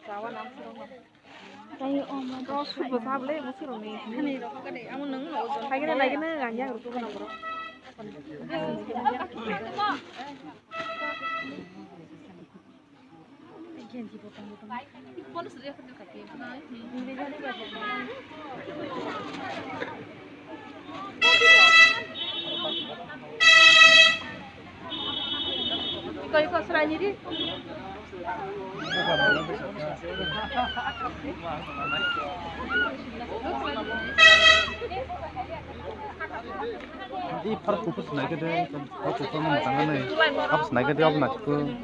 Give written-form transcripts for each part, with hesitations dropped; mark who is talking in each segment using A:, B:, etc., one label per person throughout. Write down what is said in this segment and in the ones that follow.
A: Jawa nam sirong.
B: Đây ôm nó.
A: Ro super sable mo sirong ni.
B: Ini ro ka deh. Amo nang no jon.
A: Lagi na ganja ru ko na bro.
B: Genji potong-potong. Pon sudah kerja kaki. Ini jadi Ikaw serai jadi.
C: 이 파라 고프스 나게 돼. 고프스 뭐 당연히 고프스 나게 돼 없나 그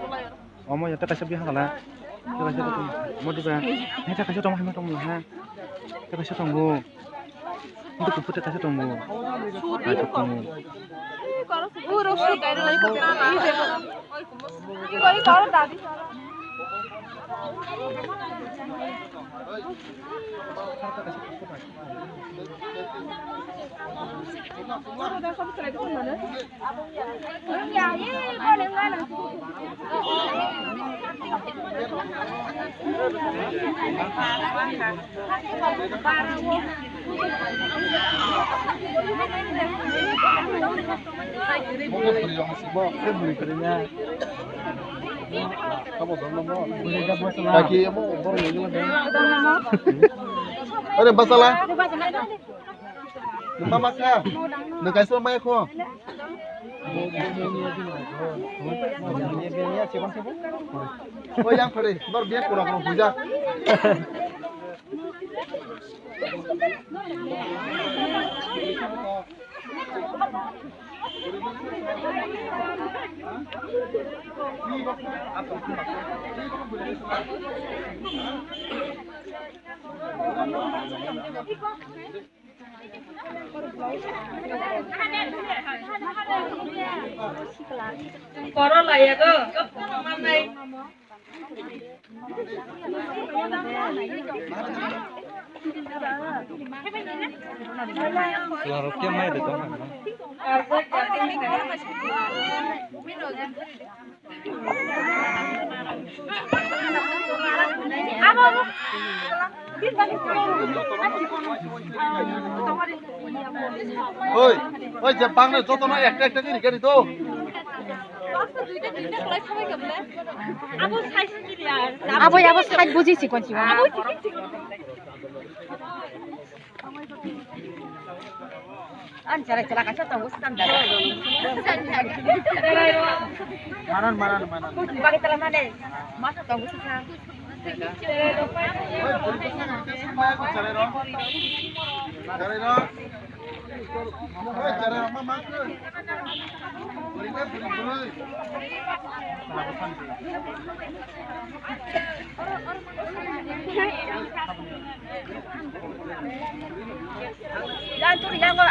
C: 어머 여태 가서 비하가라. 여태 가서 또 뭐디가 해자 가서 좀 하면 좀 해. 여태 가서 좀 뭐. 근데 고프스 가서 좀 뭐. 아 좋고.
A: Uro su kai lai ko na. Ii dekho. Koi karo dadi.
C: Mungkin beli yang sibuk, saya beli kerja. Kamu sama mau beli apa salah? Lagi mau baru ini kan? Ada masalah? Mama kah? Nak kasih mai ko? Oh yang pergi, baru dia kurang puja.
B: Koro lah ya tuh. Mana nih?
C: Keluar ke mai itu kan? Oi, oi Jepang nih, contoh nih ektek ini kan itu.
B: 아버 사이 보지시 건지. 안 잘해 kasih standar.
C: Manan.
B: Bagi telah mana? Masa tahu susah. Jangan